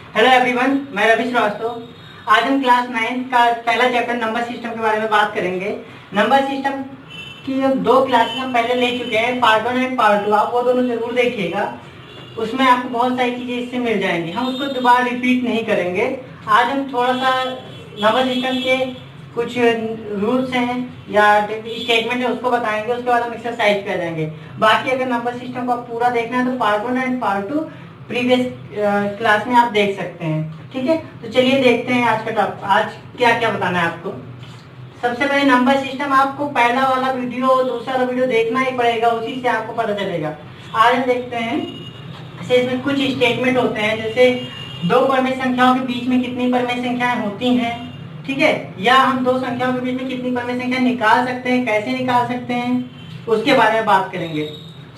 Hello everyone, मैं रवि श्रीवास्तव। आज हम क्लास 9 का पहला चैप्टर नंबर सिस्टम के बारे में बात करेंगे। नंबर सिस्टम की दो क्लासेस हम पहले ले चुके हैं, पार्ट 1 एंड पार्ट 2। आप वो दोनों जरूर देखिएगा, उसमें आपको बहुत सारी चीज़ें इससे मिल जाएंगी। हम उसको दोबारा रिपीट नहीं करेंगे। आज हम थोड़ा सा नंबर सिस्टम के कुछ रूल्स हैं या स्टेटमेंट है उसको बताएंगे, उसके बाद हम एक्सरसाइज पे आ जाएंगे। बाकी अगर नंबर सिस्टम को आप पूरा देखना है तो part 1 and part 2 previous class में आप देख सकते हैं। ठीक है, तो चलिए देखते हैं आज का टॉपिक। आज क्या क्या बताना है आपको। सबसे पहले नंबर सिस्टम, आपको पहला वाला वीडियो दूसरा वाला वीडियो देखना ही पड़ेगा, उसी से आपको पता चलेगा। आज हम देखते हैं, जैसे इसमें कुछ स्टेटमेंट होते हैं, जैसे दो परमेय संख्याओं के बीच में कितनी परमेय संख्याएं होती हैं, ठीक है, या हम दो संख्याओं के बीच में कितनी परमेय संख्या निकाल सकते हैं, कैसे निकाल सकते हैं, उसके बारे में बात करेंगे।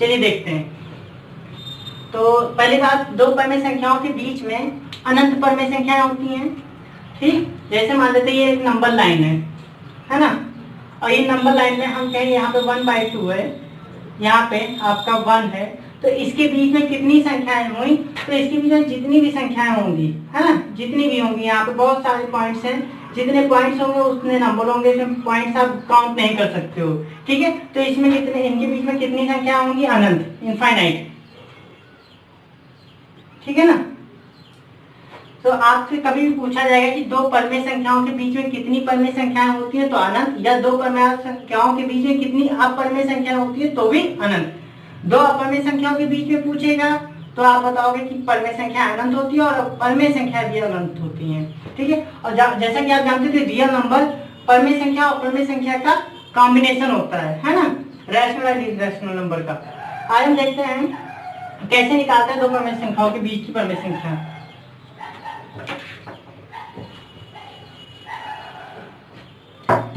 चलिए देखते हैं। तो पहली बात, दो परमेय संख्याओं के बीच में अनंत परमेय संख्याएं होती हैं। ठीक, जैसे मान लेते हैं ये एक नंबर लाइन है ना, और ये नंबर लाइन में हम कहें यहाँ पे 1/2 है, यहाँ पे आपका 1 है, तो इसके बीच में कितनी संख्याएं हुई, तो इसके बीच में जितनी भी संख्याएं होंगी, है ना, जितनी भी होंगी, यहाँ पे बहुत सारे पॉइंट्स हैं, जितने पॉइंट्स होंगे उतने नंबर होंगे, इसमें पॉइंट्स आप काउंट नहीं कर सकते हो। ठीक है, तो इसमें कितने, इनके बीच में कितनी संख्या होंगी, अनंत, इनफाइनाइट। ठीक है ना। तो आपसे कभी भी पूछा जाएगा कि दो परमेय संख्याओं के बीच में कितनी परमेय संख्याएं होती हैं, तो अनंत, या दो परमेय संख्याओं के बीच में कितनी अपरमेय संख्या होती है, तो भी अनंत। दो अपरमेय संख्याओं के बीच में पूछेगा तो आप बताओगे कि परमेय संख्या अनंत होती है और परमेय संख्या भी अनंत होती है। ठीक है, और जैसा कि आप जानते थे, रियल नंबर परमेय संख्या और अपरमेय संख्या का कॉम्बिनेशन होता है ना, रैशनल और इर्रेशनल नंबर का। आज हम देखते हैं कैसे निकालते हैं दो परमेय संख्याओं के बीच की परमेय संख्या।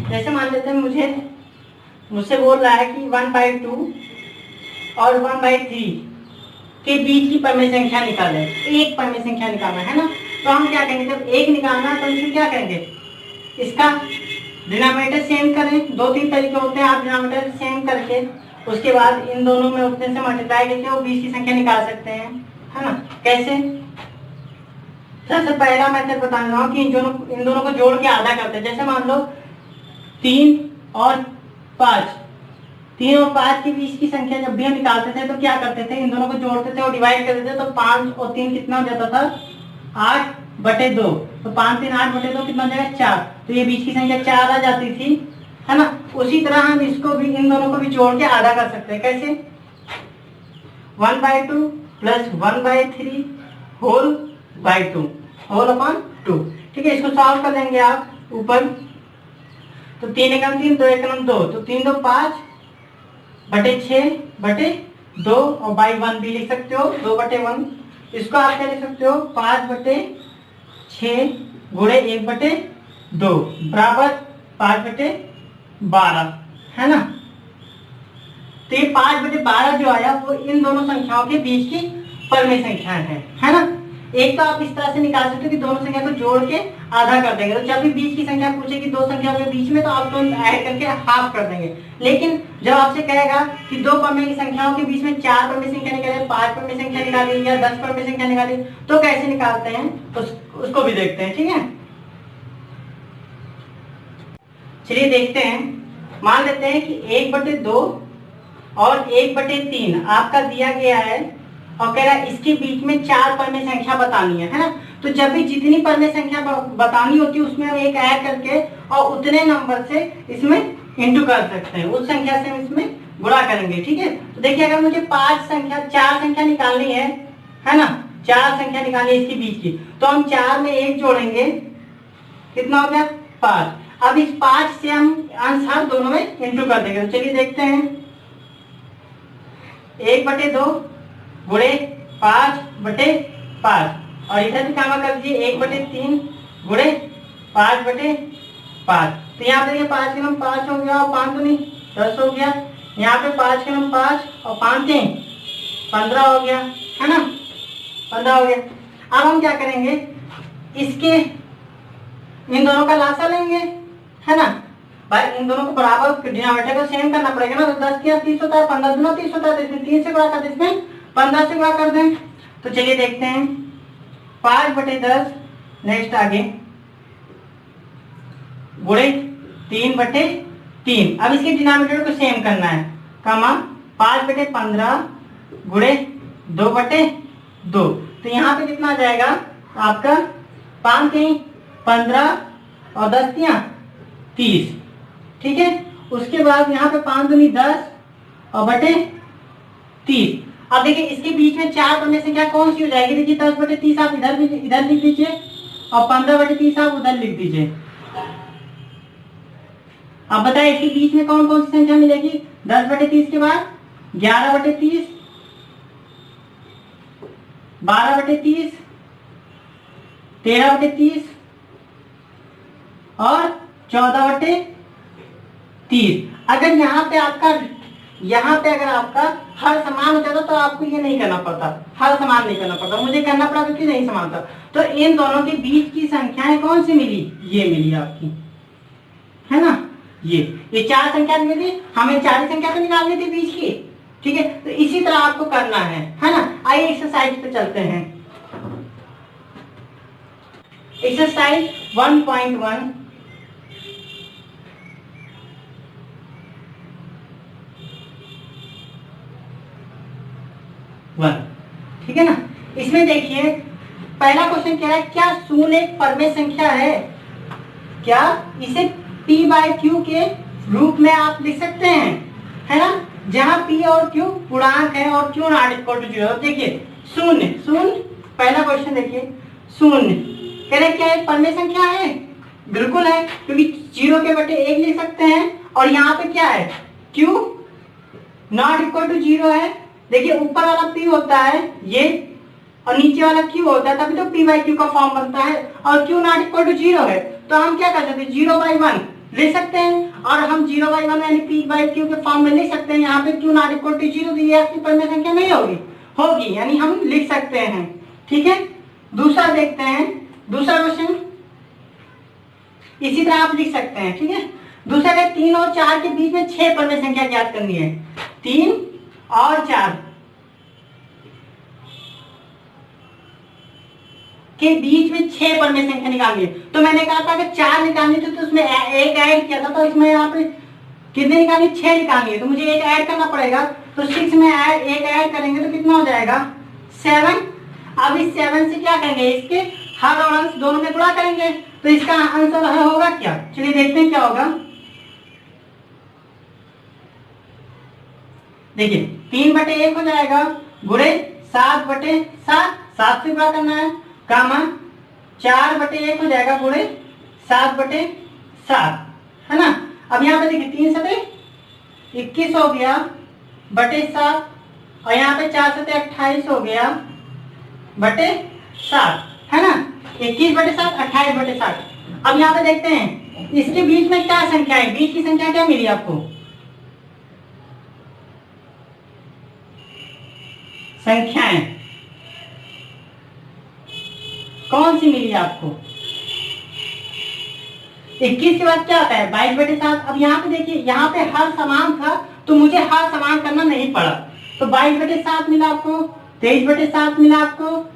जैसे मान लेते हैं मुझसे बोल रहा है कि 1/2 और 1/3 के बीच की परमेय संख्या निकाले, एक परमेय संख्या निकालना है ना। तो हम क्या करेंगे, जब एक निकालना है तो इसमें क्या करेंगे, इसका डिनोमिनेटर सेम करें। दो तीन तरीके होते हैं, आप डिनोमिनेटर सेम करके उसके बाद इन दोनों में उतने से मल्टीप्लाई करके वो बीच की संख्या निकाल सकते हैं, है ना। कैसे, सबसे पहला मेथड बता रहा हूँ कि इन दोनों को जोड़ के आधा करते हैं। जैसे मान लो 3 और 5, 3 और 5 के बीच की संख्या जब भी हम निकालते थे तो क्या करते थे, इन दोनों को जोड़ते थे और डिवाइड करते थे। तो 5 और 3 कितना हो जाता था, 8/2। तो 5 3 8/2 कितना हो जाएगा, 4। तो ये बीच की संख्या 4 आ जाती थी, है ना। उसी तरह हम इसको भी, इन दोनों को भी जोड़ के आधा कर सकते हैं। कैसे, 1/2 प्लस 1/3 होल अपॉन 2। ठीक है, इसको सॉल्व कर देंगे आप ऊपर। तो 3 एकम 3, 2 एकम 2, तो 3 2 5/6/2 और बाई 1 भी लिख सकते हो, 2/1। इसको आप क्या लिख सकते हो, 5/6 गुणे 1/2 बराबर 5/12, है ना। तो ये 5/12 जो आया वो इन दोनों संख्याओं के बीच की परमेय संख्याएं हैं, है ना। एक तो आप इस तरह से निकाल सकते हो कि दोनों संख्या को जोड़ के आधा कर देंगे। तो जब भी बीच की संख्या पूछेगी दो संख्याओं के बीच में, तो आप दोनों ऐड करके हाफ कर देंगे। लेकिन जब आपसे कहेगा कि दो परमेय की संख्याओं के बीच में 4 परमेय संख्या निकाले, 5 परमेय संख्या निकाली या 10 परमेय संख्या निकाली, तो कैसे निकालते हैं उसको भी देखते हैं। ठीक है, चलिए देखते हैं। मान लेते हैं कि 1/2 और 1/3 आपका दिया गया है और कह रहा है इसके बीच में 4 परमेय संख्या बतानी है ना। तो जब भी जितनी परमेय संख्या बतानी होती है उसमें हम एक ऐड करके और उतने नंबर से इसमें इंटू कर सकते हैं, उस संख्या से हम इसमें गुणा करेंगे। ठीक है, तो देखिए अगर मुझे 4 संख्या निकालनी है ना, 4 संख्या निकालनी है इसके बीच की, तो हम 4 में 1 जोड़ेंगे, कितना हो गया, 5। अब इस 5 से हम आंसर दोनों में इंटू कर देंगे। तो चलिए देखते हैं, 1/2 गुणे 5/5, और इधर भी काम कर दीजिए 1/3 गुणे 5/5। तो यहाँ पे देखिए 5 के नम 5 हो गया और 5 तो नहीं 10 हो गया। यहाँ पे 5 के नम 5 और 5 3 15 हो गया, है ना, 15 हो गया। अब हम क्या करेंगे, इसके इन दोनों का लासा लेंगे, है ना भाई। इन दोनों को बराबर डिनोमिनेटर को सेम करना पड़ेगा ना। तो 10 के 30 होता है, 15 दूना 30 होता है, तो इसमें 3 से गुणा कर दें, इसमें 15 से गुणा कर दें। तो चलिए देखते हैं, 5/10, नेक्स्ट आगे गुणे 3/3। अब इसके डिनोमिनेटर को सेम करना है, कमा 5/15 गुणे 2/2। तो यहाँ पे कितना आ जाएगा आपका 5×15 और 10×30, ठीक है। उसके बाद यहाँ पे 5×10 और बटे 30। अब देखिए इसके बीच में 4 पढ़ने से क्या कौन सी हो जाएगी, देखिए 10/30 आप इधर लिख दीजिए और 15/30 आप उधर लिख दीजिए। अब बताइए इसके बीच में कौन कौन सी संख्या मिलेगी, 10/30 के बाद 11/30, 12/30, 13/30 और 14/30। अगर यहाँ पे अगर आपका हर समान हो जाता तो आपको ये नहीं करना पड़ता, हर समान नहीं करना पड़ता, मुझे करना पड़ा क्योंकि नहीं समान था। तो इन दोनों के बीच की संख्याएं कौन सी मिली, ये मिली आपकी, है ना। ये 4 संख्या मिली, हमें 4 संख्या तो निकालनी थी बीच की, ठीक है। तो इसी तरह आपको करना है ना। आइए एक्सरसाइज पे चलते हैं। एक्सरसाइज 1.1 ठीक है ना। इसमें देखिए पहला क्वेश्चन कह रहा है क्या शून्य एक परमेय संख्या है, क्या इसे p/q के रूप में आप लिख सकते हैं, है ना, जहां p और q पूर्णांक है और q नॉट इक्वल टू 0। देखिए शून्य, पहला क्वेश्चन देखिए शून्य कह रहे क्या एक परमेय संख्या है, बिल्कुल है, क्योंकि 0/1 लिख सकते हैं और यहाँ पे क्या है q नॉट इक्वल टू 0 है। देखिए ऊपर वाला p होता है ये और नीचे वाला q होता है, तभी तो p/q का फॉर्म बनता है और q नॉट इक्वल टू 0 है। तो हम क्या कर सकते हैं 0/1 ले सकते हैं और हम 0/1 यानी p/q के फॉर्म में लिख सकते हैं। यहाँ पे q नॉट इक्वल टू 0 ये आपकी परमेय संख्या नहीं होगी यानी हम लिख सकते हैं, ठीक है। दूसरा देखते हैं, दूसरा क्वेश्चन इसी तरह आप लिख सकते हैं, ठीक है। दूसरा है 3 और 4 के बीच में 6 परमेय संख्या ज्ञात करनी है। 3 और 4 के बीच में 6 परमेय संख्या निकालनी है। तो मैंने कहा था अगर 4 निकालनी थी तो उसमें एक ऐड किया था, तो इसमें यहाँ पे कितने निकालनी, 6 निकालनी है, तो मुझे एक ऐड करना पड़ेगा। तो 6 में एक ऐड करेंगे तो कितना हो जाएगा 7। अब इस 7 से क्या करेंगे, इसके हर और अंश दोनों में गुणा करेंगे, तो इसका आंसर होगा क्या, चलिए देखते हैं क्या होगा। देखिए 3/1 हो जाएगा गुणे 7/7, 7 से गुणा करना है, कामा 4/1 हो जाएगा गुणे 7/7, है ना। अब यहाँ पे देखिए 3 सते 21 हो गया बटे 7 और यहाँ पे 4 सते 28 हो गया बटे 7, है ना। 21/7 28/7। अब यहाँ पे देखते हैं इसके बीच में क्या संख्या है, बीच की संख्या क्या मिली आपको, संख्याएं कौन सी मिली आपको। 21 के बाद क्या आता है 22/7। अब यहाँ पे देखिए यहाँ पे हर समान था तो मुझे हर समान करना नहीं पड़ा, तो 22/7 मिला आपको, 23/7 मिला आपको,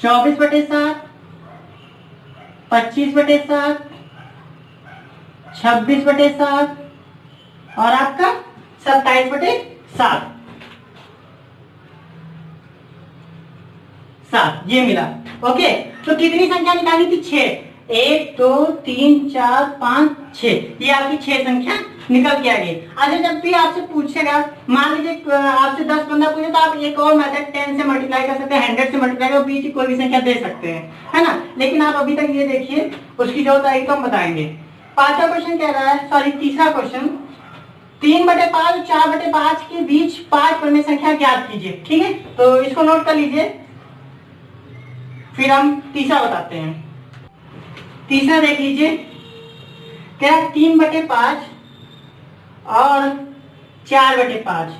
24/7, 25/7, 26/7 और आपका 27/7 ये मिला। ओके, तो कितनी संख्या निकालनी थी 6, 1 2 3 4 5 6, ये आपकी 6 संख्या निकल के आ गई। अच्छा जब भी आपसे पूछेगा, मान लीजिए आपसे 10 15 पूछे तो आप एक और मेथड 10 से मल्टीप्लाई कर सकते हैं, 100 से मल्टीप्लाई कर, बीच की कोई भी संख्या दे सकते हैं, है ना। लेकिन आप अभी तक ये देखिए, उसकी जरूरत आएगी तो हम बताएंगे। पांचवा क्वेश्चन कह रहा है, सॉरी तीसरा क्वेश्चन, 3/5 और 4/5 के बीच 5 परमेय संख्या ज्ञात कीजिए, ठीक है। तो इसको नोट कर लीजिए, फिर हम तीसरा बताते हैं। तीसरा देख लीजिए, क्या 3/5 और 4/5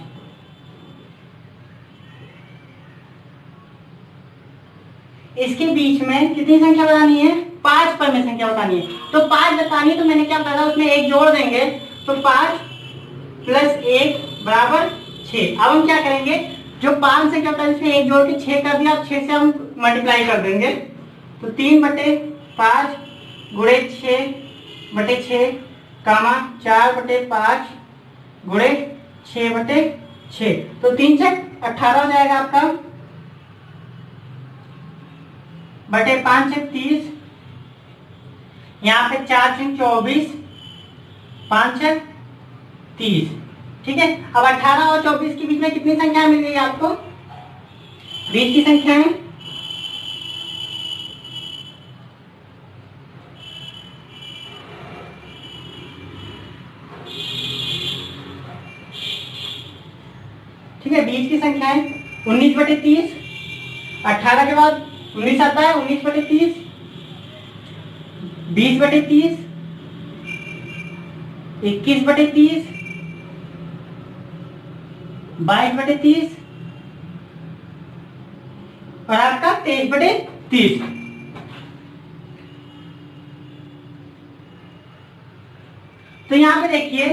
इसके बीच में कितनी संख्या बतानी है, 5 परमेय संख्या बतानी है। तो 5 बतानी है तो मैंने क्या बताया, उसमें 1 जोड़ देंगे, तो 5 + 1 = 6। अब हम क्या करेंगे, जो 5 संख्या होता है इसमें एक जोड़ के 6 कर दिया, 6 से हम मल्टीप्लाई कर देंगे तो 3/5 गुणे 6/6 कामा 4/5 गुणे 6/6 तो 3 से 18 हो जाएगा आपका, बटे 5 से 30, यहाँ पे 4 से 24, 5 से 30। ठीक है, अब 18 और 24 के बीच में कितनी संख्या मिल गई आपको? बीच की संख्या है। ठीक है, बीच की संख्या है 19/30। 18 के बाद 19 आता है, 19/30, 20/30, 21/30, 22/30 और आपका 23/30। तो यहां पे देखिए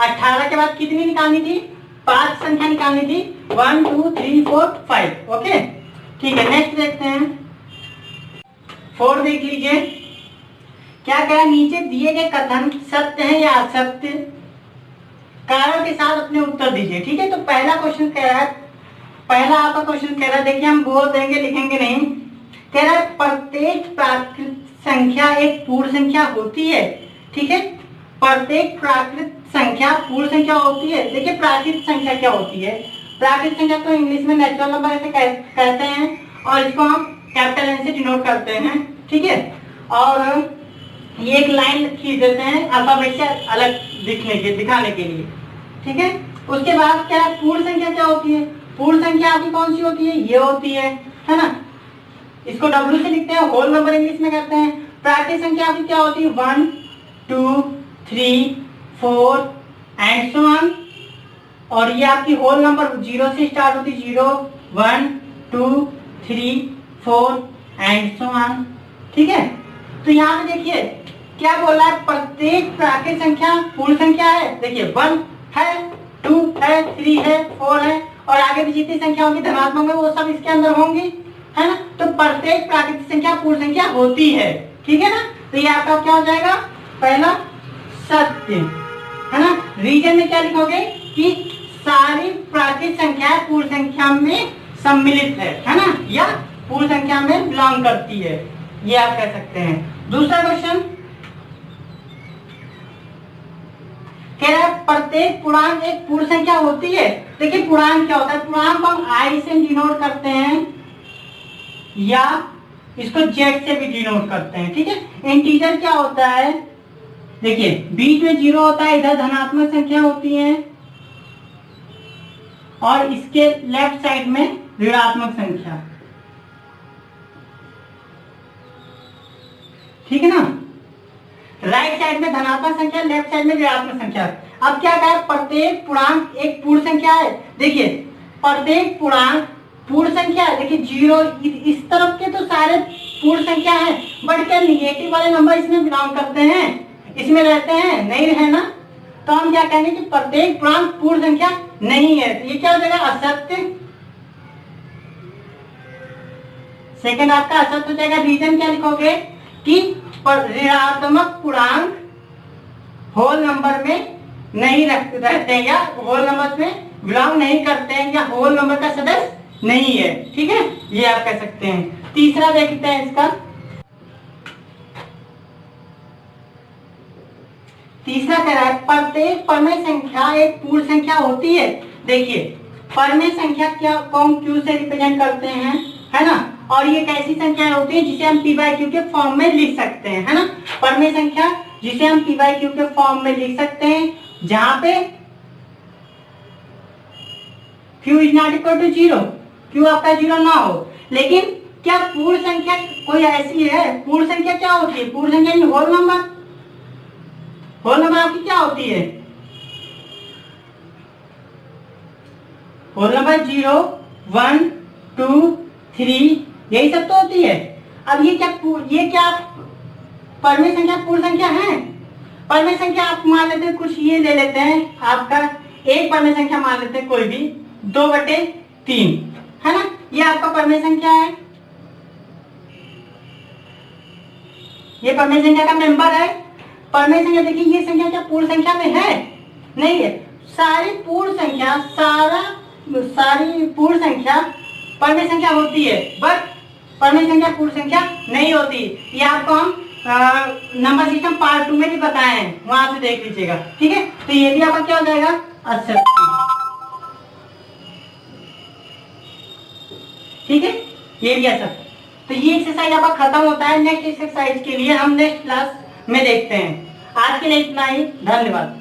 18 के बाद कितनी निकालनी थी? 5 संख्या निकालनी थी, 1 2 3 4 5। ओके, ठीक है, नेक्स्ट देखते हैं। 4 देख लीजिए, क्या कह रहा है? नीचे दिए गए कथन सत्य है या असत्य, कारण के साथ अपने उत्तर दीजिए। ठीक है, तो पहला क्वेश्चन कह रहा है, पहला आपका क्वेश्चन कह रहा है, देखिए हम बोल देंगे, लिखेंगे नहीं। कह रहा है प्रत्येक प्राकृत संख्या एक पूर्ण संख्या होती है। ठीक है, प्रत्येक प्राकृत संख्या पूर्ण संख्या होती है। देखिए प्राकृत संख्या क्या होती है? प्राकृत संख्या तो इंग्लिश में नेचुरल नंबर ऐसे कहते हैं और इसको हम कैपिटल एन से डिनोट करते हैं। ठीक है, और ये एक लाइन खींच देते हैं अल्फाबेट से अलग दिखाने के लिए। ठीक है, उसके बाद क्या है? पूर्ण संख्या क्या होती है? पूर्ण संख्या आपकी कौन सी होती है? ये होती है ना? इसको W से लिखते हैं, होल नंबर इंग्लिश में कहते हैं। प्राकृत संख्या आपकी क्या होती है? 1 2 3 4 एंड सो ऑन। और ये आपकी होल नंबर 0 से स्टार्ट होती है, 0 1 2 3 4 एंड सो ऑन। ठीक है, तो यहाँ पे देखिए क्या बोल रहा है? प्रत्येक प्राकृत संख्या पूर्ण संख्या है। देखिए 1 है, 2 है, 3 है, 4 है और आगे भी जितनी संख्या होगी धनात्मक में वो सब इसके अंदर होंगी, है ना? तो प्रत्येक प्राकृतिक संख्या पूर्ण संख्या होती है। ठीक है ना? तो ये आपका क्या हो जाएगा? पहला सत्य, है ना? रीजन में क्या लिखोगे कि सारी प्राकृतिक संख्या पूर्ण संख्या में सम्मिलित है ना, या पूर्ण संख्या में बिलोंग करती है, ये आप कह सकते हैं। दूसरा क्वेश्चन कह रहा है प्रत्येक पूर्णांक एक पूर्ण संख्या होती है। देखिए पूर्णांक क्या होता है? पूर्णांक को हम आई से डिनोट करते हैं या इसको जेड से भी डिनोट करते हैं। ठीक है, इंटीजर क्या होता है? देखिए बीच में 0 होता है, इधर धनात्मक संख्या होती है और इसके लेफ्ट साइड में ऋणात्मक संख्या। ठीक है ना? राइट साइड में धनात्मक संख्या, लेफ्ट साइड में ऋणात्मक संख्या। अब क्या कहा? प्रत्येक पूर्णांक एक पूर्ण संख्या है। देखिए प्रत्येक पूर्णांक पूर्ण संख्या है। देखिए 0 इस तरफ के तो सारे पूर्ण संख्या है, बट क्या निगेटिव वाले नंबर इसमें बिलोंग करते हैं, इसमें रहते हैं? नहीं रहे ना। तो हम क्या कहेंगे कि प्रत्येक पूर्णांक पूर्ण संख्या नहीं है। तो ये क्या हो जाएगा? असत्य। सेकंड आपका असत्य हो जाएगा। रीजन क्या लिखोगे कि ऋणात्मक पूर्णांक होल नंबर में नहीं रहते हैं या होल नंबर में बिलोंग नहीं करते हैं या होल नंबर का सदस्य नहीं है। ठीक है, ये आप कह सकते हैं। तीसरा देखते हैं इसका। तीसरा कह रहा है प्रत्येक परमेय संख्या एक पूर्ण संख्या होती है। देखिए परमेय संख्या क्या कौन क्यू से रिप्रेजेंट करते हैं, है ना? और ये कैसी संख्या होती है जिसे हम p/q के फॉर्म में लिख सकते हैं, है ना? परमेय संख्या जिसे हम p/q के फॉर्म में लिख सकते हैं जहां पे q is not equal to 0, q आपका 0 ना हो। लेकिन क्या पूर्ण संख्या कोई ऐसी है? पूर्ण संख्या क्या होती है? पूर्ण संख्या होल नंबर। होल नंबर आपकी क्या होती है? होल नंबर 0 1 2 3 यही सब तो होती है। अब ये क्या परमेय संख्या पूर्ण संख्या है? परमेय संख्या आप मान लेते हैं, कुछ ये ले लेते हैं, आपका एक परमेय संख्या मान लेते हैं कोई भी, 2/3 है ना। ये आपका परमेय संख्या है, ये परमेय संख्या का मेंबर है। परमेय संख्या देखिए, ये संख्या क्या पूर्ण संख्या में है? नहीं है। सारी पूर्ण संख्या सारी पूर्ण संख्या परमेय संख्या होती है, बट परमेय संख्या पूर्ण संख्या नहीं होती। ये आपको हम नंबर सिस्टम पार्ट 2 में भी बताए हैं, वहां से देख लीजिएगा। ठीक है, तो ये भी आपका क्या हो जाएगा 80। ठीक है, ये भी ऐसा। तो ये एक्सरसाइज आपका खत्म होता है। नेक्स्ट एक्सरसाइज के लिए हम नेक्स्ट क्लास में देखते हैं। आज के लिए इतना ही, धन्यवाद।